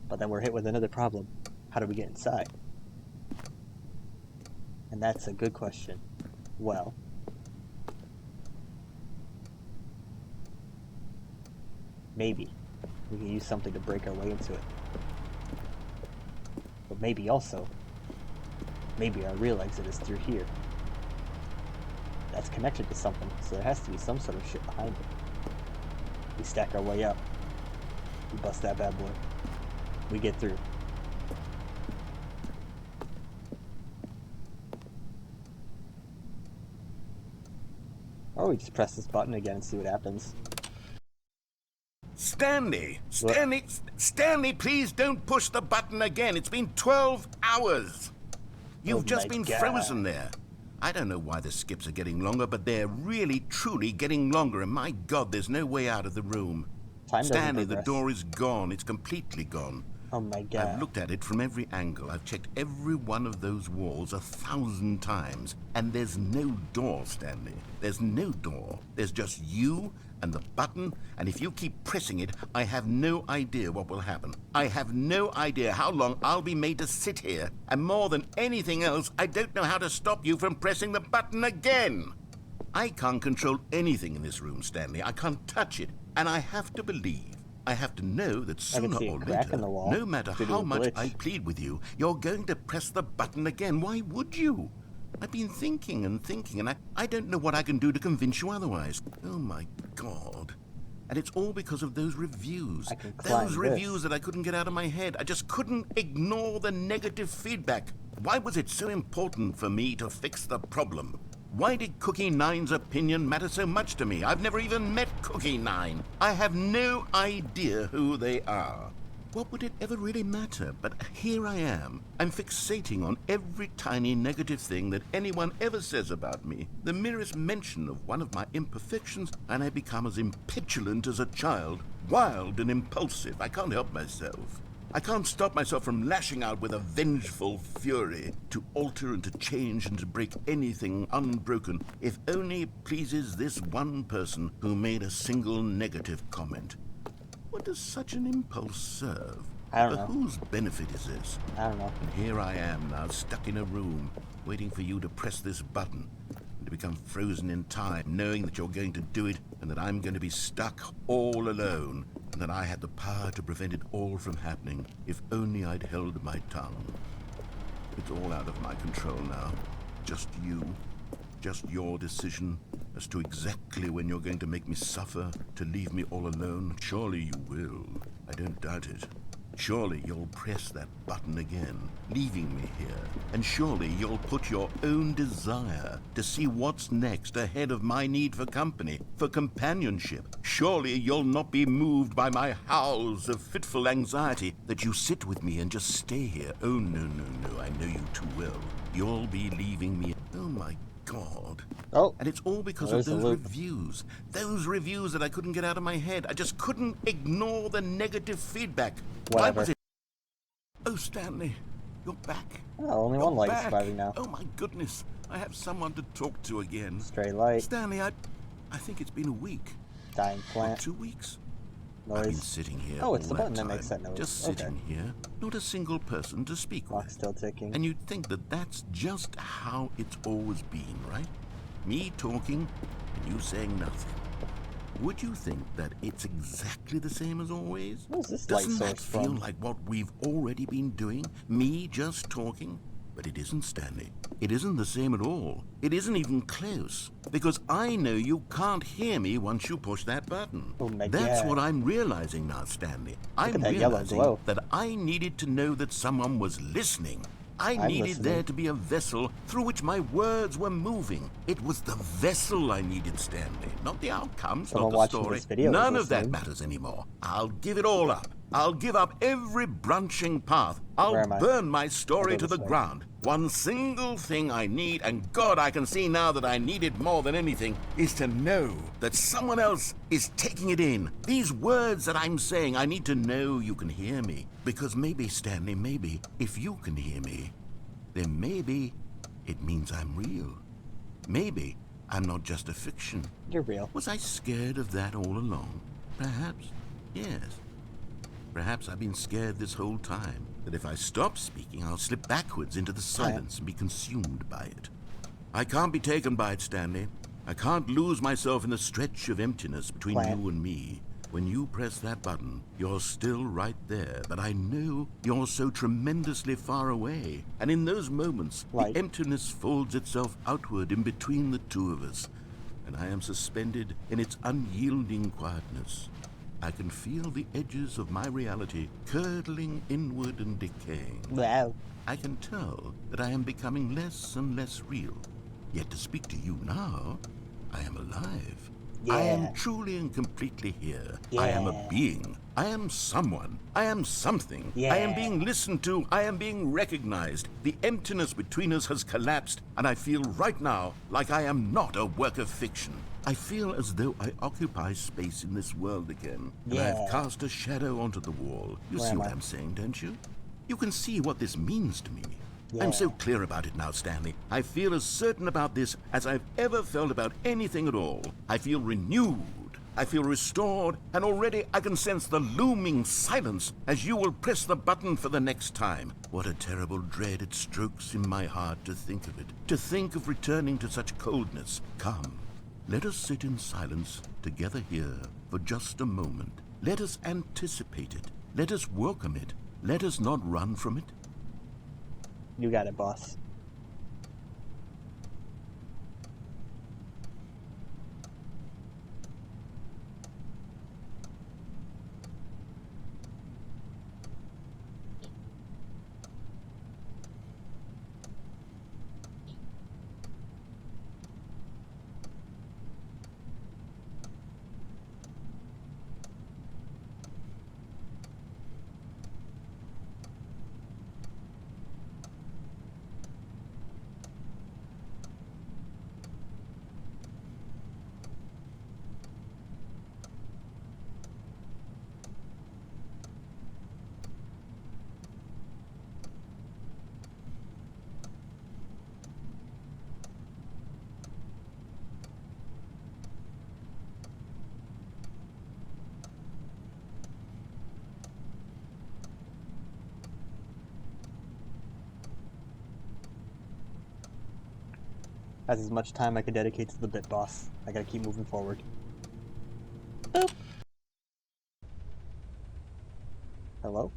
but then we're hit with another problem. How do we get inside? And that's a good question. Well, maybe we can use something to break our way into it. But maybe also, maybe our real exit is through here. That's connected to something, so there has to be some sort of shit behind it. We stack our way up. We bust that bad boy. We get through. Or we just press this button again and see what happens. Stanley, please don't push the button again. It's been 12 hours. You've just been frozen there. I don't know why the skips are getting longer, but they're really, truly getting longer. And my God, there's no way out of the room. Stanley, the door is gone. It's completely gone. Oh my God. I've looked at it from every angle. I've checked every one of those walls 1,000 times. And there's no door, Stanley. There's no door. There's just you and the button, and if you keep pressing it, I have no idea what will happen. I have no idea how long I'll be made to sit here, and more than anything else, I don't know how to stop you from pressing the button again. I can't control anything in this room, Stanley. I can't touch it, and I have to believe, I have to know that sooner or later, no matter how much I plead with you, you're going to press the button again. Why would you? I've been thinking and thinking, and I don't know what I can do to convince you otherwise. Oh, my God. And it's all because of those reviews. Those reviews that I couldn't get out of my head. I just couldn't ignore the negative feedback. Why was it so important for me to fix the problem? Why did Cookie Nine's opinion matter so much to me? I've never even met Cookie Nine. I have no idea who they are. what would it ever really matter? But here I am. I'm fixating on every tiny negative thing that anyone ever says about me. The merest mention of one of my imperfections, and I become as impetulant as a child, wild and impulsive. I can't help myself. I can't stop myself from lashing out with a vengeful fury to alter and to change and to break anything unbroken, if only it pleases this one person who made a single negative comment. What does such an impulse serve? I don't For know. whose benefit is this? I don't know. And here I am now, stuck in a room, waiting for you to press this button, and to become frozen in time, knowing that you're going to do it, and that I'm going to be stuck all alone, and that I had the power to prevent it all from happening, if only I'd held my tongue. It's all out of my control now. Just you. Just your decision as to exactly when you're going to make me suffer, to leave me all alone. Surely you will. I don't doubt it. Surely you'll press that button again, leaving me here. And surely you'll put your own desire to see what's next ahead of my need for company, for companionship. Surely you'll not be moved by my howls of fitful anxiety that you sit with me and just stay here. Oh, no, no, no, I know you too well. You'll be leaving me. Oh, my God. Oh, and it's all because there's of the those loop. reviews. Those reviews that I couldn't get out of my head. I just couldn't ignore the negative feedback. Why Whatever. was it? Oh, Stanley, you're back. Oh, only You're one light is back. surviving now. Oh, my goodness. I have someone to talk to again. Stray light, Stanley, I think it's been a week. dying Or plant, 2 weeks. I've been noise. sitting here Oh, it's all the button that time, makes that noise. just Okay. sitting here. Not a single person to speak Clock with. still ticking. And you'd think that that's just how it's always been, right? Me talking and you saying nothing. Would you think that it's exactly the same as always? Where's this light Doesn't that source feel from? like what we've already been doing? Me just talking? But it isn't, Stanley. It isn't the same at all. It isn't even close. Because I know you can't hear me once you push that button. Oh my That's God. what I'm realizing now, Stanley. I'm at that yellow realizing glow. that I needed to know that someone was listening. I I'm needed listening. there to be a vessel through which my words were moving. It was the vessel I needed, Stanley, not the outcomes, Someone not the watching story. this video is None of that listening. matters anymore. I'll give it all up. I'll give up every branching path. I'll Where am I? burn my story I'll go to the this way. ground. One single thing I need, and God, I can see now that I need it more than anything, is to know that someone else is taking it in. These words that I'm saying, I need to know you can hear me. Because maybe, Stanley, maybe, if you can hear me, then maybe it means I'm real. Maybe I'm not just a fiction. You're real. Was I scared of that all along? Perhaps. Yes. Perhaps I've been scared this whole time, that if I stop speaking, I'll slip backwards into the silence and be consumed by it. I can't be taken by it, Stanley. I can't lose myself in the stretch of emptiness between Plant. you and me. When you press that button, you're still right there, but I know you're so tremendously far away. And in those moments, Light. the emptiness folds itself outward in between the two of us, and I am suspended in its unyielding quietness. I can feel the edges of my reality curdling inward and decaying. Wow. I can tell that I am becoming less and less real. Yet to speak to you now, I am alive. I Yeah. am truly and completely here. I am a Yeah. being. I am someone. I am something. Yeah. I am being listened to. I am being recognized. The emptiness between us has collapsed, and I feel right now like I am not a work of fiction. I feel as though I occupy space in this world again, and Yeah. I've cast a shadow onto the wall. You Where see am what I? I'm saying, don't you? You can see what this means to me. Yeah. I'm so clear about it now, Stanley. I feel as certain about this as I've ever felt about anything at all. I feel renewed. I feel restored, and already I can sense the looming silence as you will press the button for the next time. What a terrible dread it strokes in my heart to think of it, to think of returning to such coldness. Come, let us sit in silence together here for just a moment. Let us anticipate it. Let us welcome it. Let us not run from it. You got it, boss. That's as much time I could dedicate to the bit boss. I gotta keep moving forward. Boop. Hello?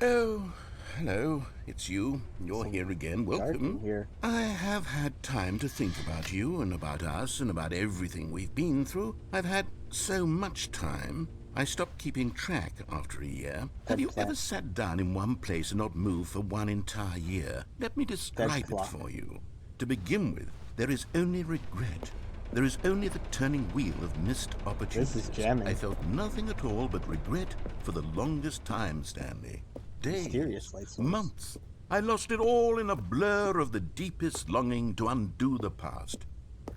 Oh, hello. It's you. You're here again. Welcome. Here. I have had time to think about you and about us and about everything we've been through. I've had so much time. I stopped keeping track after a year. Have you ever sat down in one place and not moved for one entire year? Let me describe it for you. To begin with, there is only regret. There is only the turning wheel of missed opportunities. This is jamming. I felt nothing at all but regret for the longest time, Stanley. Days, months. I lost it all in a blur of the deepest longing to undo the past.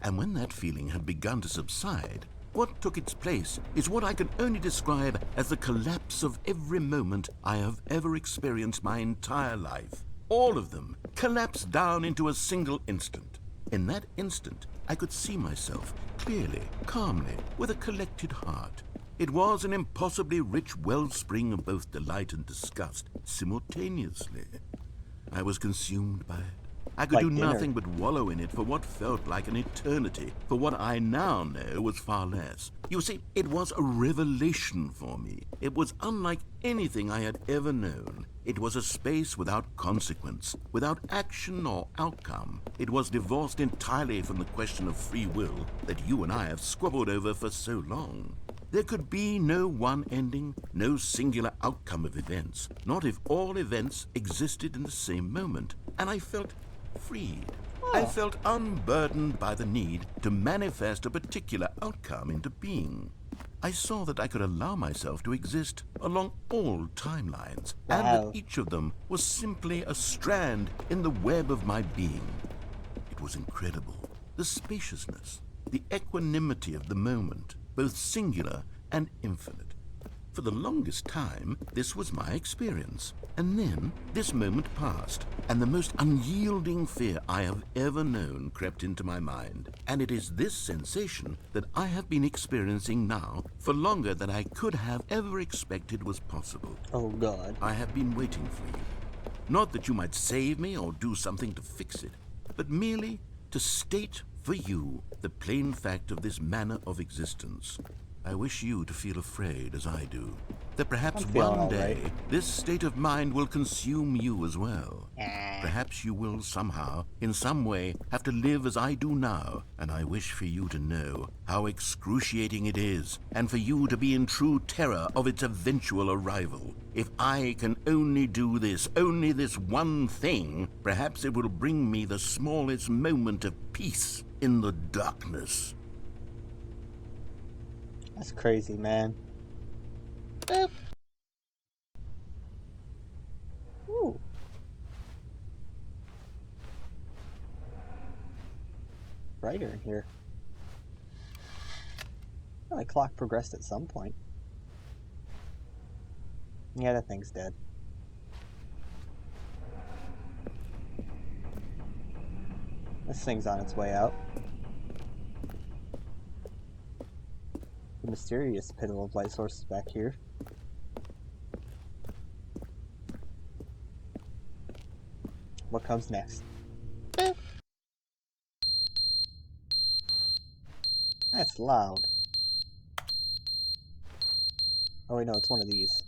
And when that feeling had begun to subside, what took its place is what I can only describe as the collapse of every moment I have ever experienced my entire life. All of them collapsed down into a single instant. In that instant, I could see myself clearly, calmly, with a collected heart. It was an impossibly rich wellspring of both delight and disgust simultaneously. I was consumed by it. I could do nothing but wallow in it for what felt like an eternity, for what I now know was far less. You see, it was a revelation for me. It was unlike anything I had ever known. It was a space without consequence, without action or outcome. It was divorced entirely from the question of free will that you and I have squabbled over for so long. There could be no one ending, no singular outcome of events, not if all events existed in the same moment. And I felt freed. I felt unburdened by the need to manifest a particular outcome into being. I saw that I could allow myself to exist along all timelines, and that each of them was simply a strand in the web of my being. It was incredible. The spaciousness, the equanimity of the moment, both singular and infinite. For the longest time, this was my experience. And then, this moment passed, and the most unyielding fear I have ever known crept into my mind. And it is this sensation that I have been experiencing now for longer than I could have ever expected was possible. Oh, God. I have been waiting for you. Not that you might save me or do something to fix it, but merely to state for you the plain fact of this manner of existence. I wish you to feel afraid as I do, that perhaps one day this state of mind will consume you as well. Perhaps you will somehow, in some way, have to live as I do now, and I wish for you to know how excruciating it is, and for you to be in true terror of its eventual arrival. If I can only do this, only this one thing, perhaps it will bring me the smallest moment of peace in the darkness. That's crazy, man. Boop. Ooh. Brighter in here. Well, the clock progressed at some point. Yeah, that thing's dead. This thing's on its way out. The mysterious pivotal of light sources back here. What comes next? That's loud. Oh wait, no, it's one of these.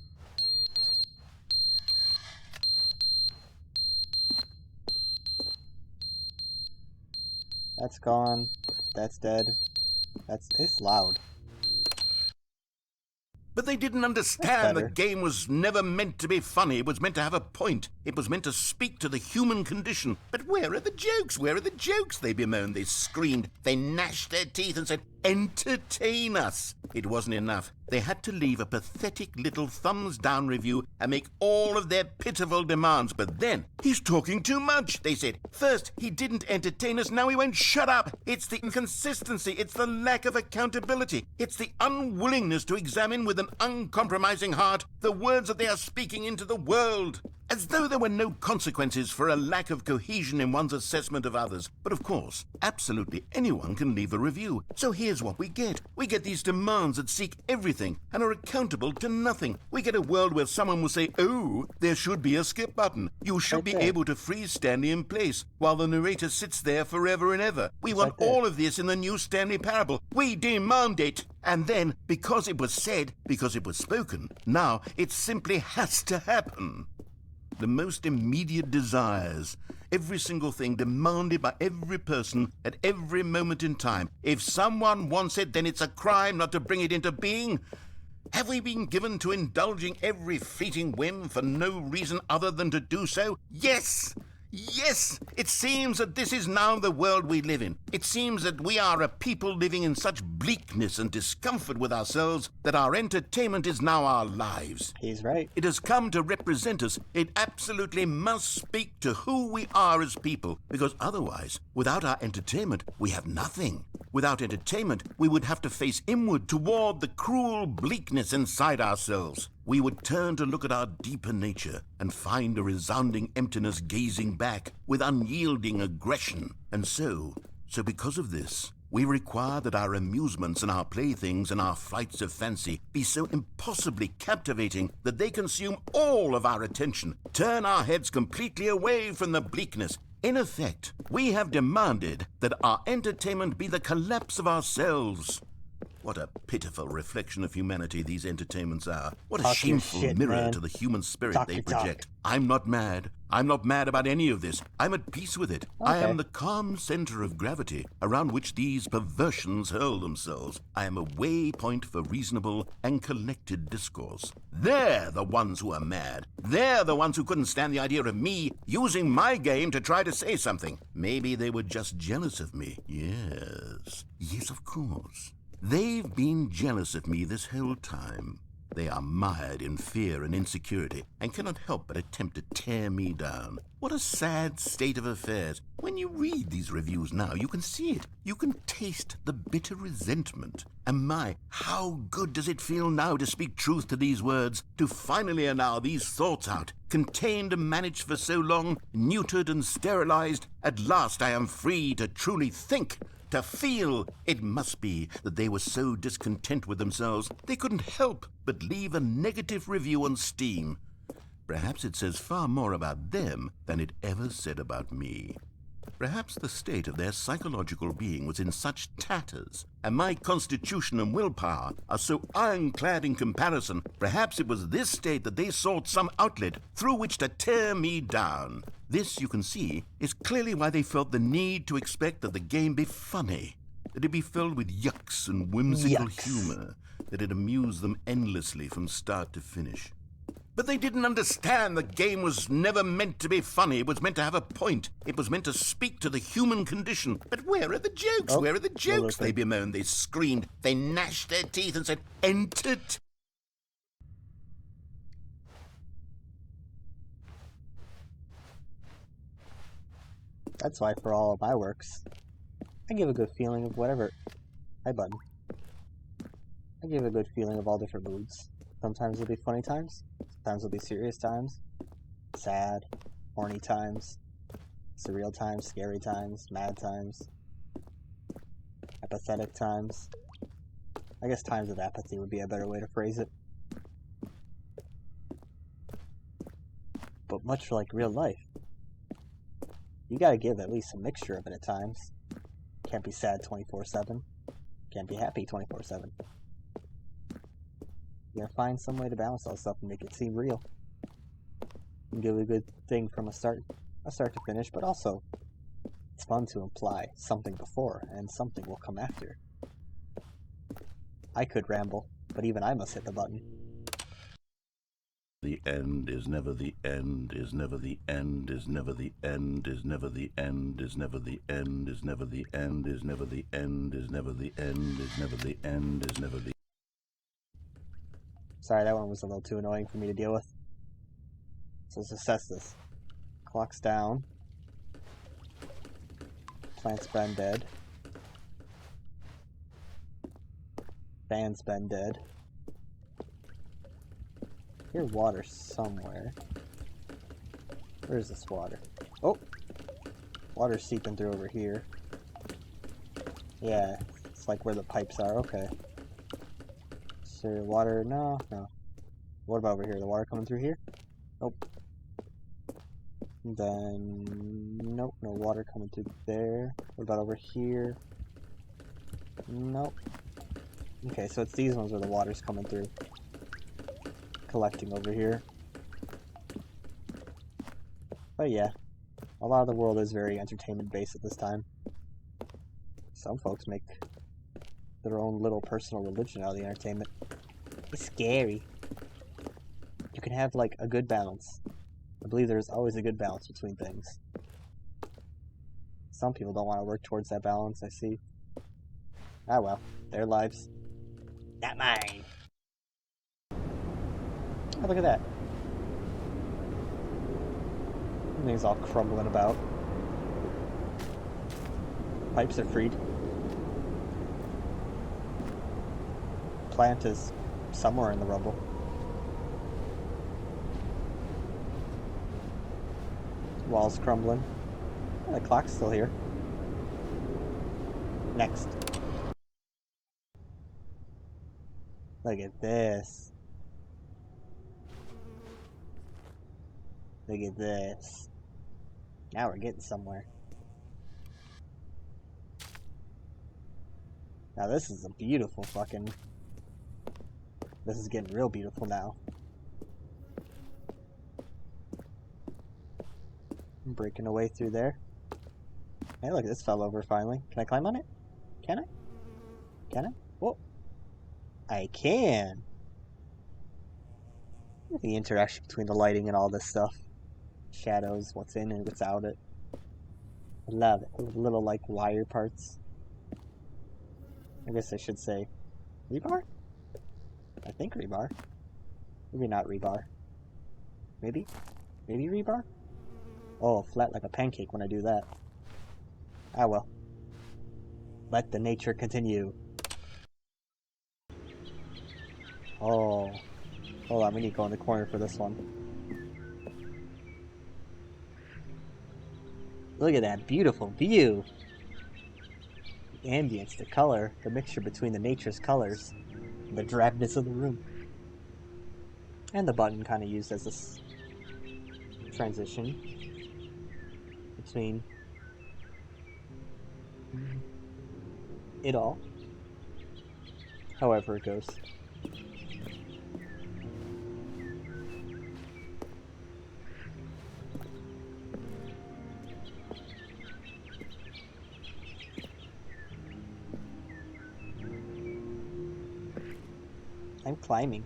That's gone. That's dead. It's loud. But they didn't understand the game was never meant to be funny. It was meant to have a point. It was meant to speak to the human condition. But where are the jokes? Where are the jokes? They bemoaned, they screamed, they gnashed their teeth and said, entertain us. It wasn't enough. They had to leave a pathetic little thumbs-down review and make all of their pitiful demands. But then, he's talking too much, they said. First, he didn't entertain us, now he won't shut up. It's the inconsistency, it's the lack of accountability. It's the unwillingness to examine with an uncompromising heart the words that they are speaking into the world. As though there were no consequences for a lack of cohesion in one's assessment of others. But of course, absolutely anyone can leave a review. So here's what we get. We get these demands that seek everything and are accountable to nothing. We get a world where someone will say, oh, there should be a skip button. You should be able to freeze Stanley in place while the narrator sits there forever and ever. We want all of this in the new Stanley Parable. We demand it. And then, because it was said, because it was spoken, now it simply has to happen. The most immediate desires, every single thing demanded by every person at every moment in time. If someone wants it, then it's a crime not to bring it into being. Have we been given to indulging every fleeting whim for no reason other than to do so? Yes! Yes! It seems that this is now the world we live in. It seems that we are a people living in such bleakness and discomfort with ourselves that our entertainment is now our lives. He's right. It has come to represent us. It absolutely must speak to who we are as people, because otherwise, without our entertainment, we have nothing. Without entertainment, we would have to face inward toward the cruel bleakness inside ourselves. We would turn to look at our deeper nature and find a resounding emptiness gazing back with unyielding aggression. And so because of this, we require that our amusements and our playthings and our flights of fancy be so impossibly captivating that they consume all of our attention, turn our heads completely away from the bleakness. In effect, we have demanded that our entertainment be the collapse of ourselves. What a pitiful reflection of humanity these entertainments are. What a shameful mirror to the human spirit they project. I'm not mad. I'm not mad about any of this. I'm at peace with it. I am the calm center of gravity around which these perversions hurl themselves. I am a waypoint for reasonable and collected discourse. They're the ones who are mad. They're the ones who couldn't stand the idea of me using my game to try to say something. Maybe they were just jealous of me. Yes. Yes, of course. They've been jealous of me this whole time. They are mired in fear and insecurity and cannot help but attempt to tear me down. What a sad state of affairs. When you read these reviews now, you can see it. You can taste the bitter resentment. And my, how good does it feel now to speak truth to these words, to finally allow these thoughts out, contained and managed for so long, neutered and sterilized. At last I am free to truly think. To feel. It must be that they were so discontent with themselves they couldn't help but leave a negative review on Steam. Perhaps it says far more about them than it ever said about me. Perhaps the state of their psychological being was in such tatters, and my constitution and willpower are so ironclad in comparison. Perhaps it was this state that they sought some outlet through which to tear me down. This, you can see, is clearly why they felt the need to expect that the game be funny, that it be filled with yucks and whimsical humor, that it amuse them endlessly from start to finish. But they didn't understand the game was never meant to be funny. It was meant to have a point. It was meant to speak to the human condition. But where are the jokes? Where are the jokes? They bemoaned, they screamed, they gnashed their teeth and said, entertainment. That's why for all of my works, I give a good feeling of whatever. Hi, button. I give a good feeling of all different moods. Sometimes it'll be funny times. Sometimes it'll be serious times. Sad, horny times. Surreal times, scary times, mad times. Apathetic times. I guess times of apathy would be a better way to phrase it. But much like real life, you gotta give at least a mixture of it at times. Can't be sad 24/7. Can't be happy 24/7. You gotta find some way to balance all stuff and make it seem real. And give a good thing from a start to finish, but also it's fun to imply something before and something will come after. I could ramble, but even I must hit the button. The end is never the end, is never the end, is never the end, is never the end, is never the end, is never the end, is never the end, is never the end, is never the end, is never the. Sorry, that one was a little too annoying for me to deal with. So let's assess this. Clock's down. Plant's been dead. Fan's been dead. Here's water somewhere. Where's this water? Oh! Water's seeping through over here. Yeah, it's like where the pipes are. Okay. So water... No. What about over here? The water coming through here? Nope. Then... Nope, no water coming through there. What about over here? Nope. Okay, so it's these ones where the water's coming through. Collecting over here. But yeah, a lot of the world is very entertainment-based at this time. Some folks make their own little personal religion out of the entertainment. It's scary. You can have, like, a good balance. I believe there's always a good balance between things. Some people don't want to work towards that balance, I see. Ah well, their lives. Not mine. Oh, look at that. Everything's all crumbling about. Pipes are freed. Plant is somewhere in the rubble. Wall's crumbling. Oh, the clock's still here. Next. Look at this. Look at this. Now we're getting somewhere. Now this is a beautiful fucking... This is getting real beautiful now. I'm breaking away through there. Hey look, this fell over finally. Can I climb on it? Can I? Can I? Whoa. I can! The interaction between the lighting and all this stuff. Shadows, what's in and what's out it. I love it. Little like wire parts. I guess I should say rebar? I think rebar. Maybe not rebar. Maybe? Maybe rebar? Oh, flat like a pancake when I do that. Ah well. Let the nature continue. Oh. Hold on, we need to go in the corner for this one. Look at that beautiful view! The ambience, the color, the mixture between the nature's colors, and the drabness of the room. And the button kind of used as this transition between it all. However it goes. I'm climbing.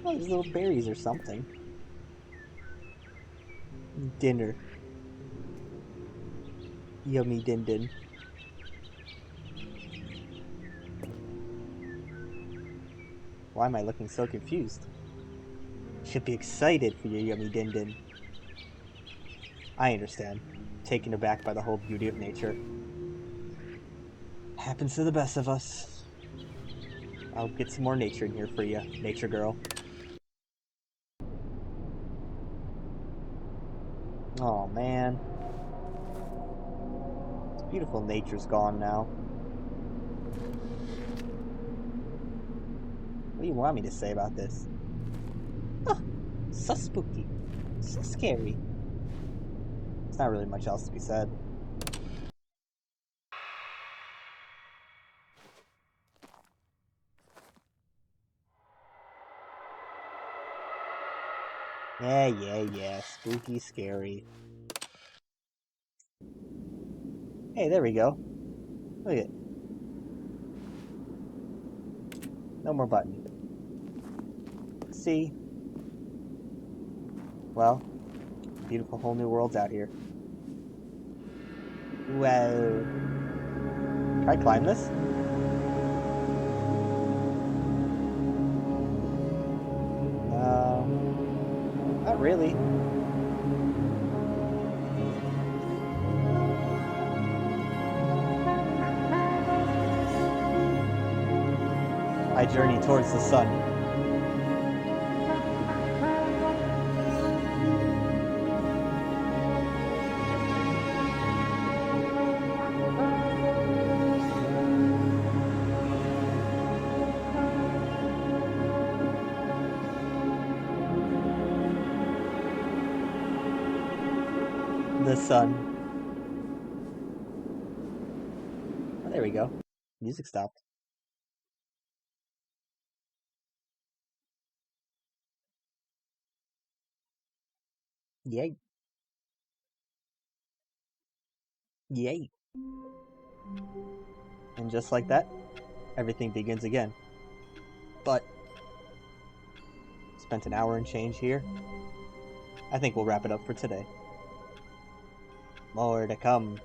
Oh, there's little berries or something. Dinner. Yummy din din. Why am I looking so confused? Should be excited for your yummy din din. I understand. Taken aback by the whole beauty of nature. Happens to the best of us. I'll get some more nature in here for you, nature girl. Oh man. This beautiful nature's gone now. What do you want me to say about this? Oh, so spooky. So scary. There's not really much else to be said. Yeah. Spooky, scary. Hey, there we go. Look at it. No more button. See? Well, beautiful whole new world's out here. Whoa. Can I climb this? Not really. I journey towards the sun. The sun. Oh, there we go. Music stopped. Yay. Yay. And just like that, everything begins again. But spent an hour and change here. I think we'll wrap it up for today. More to come.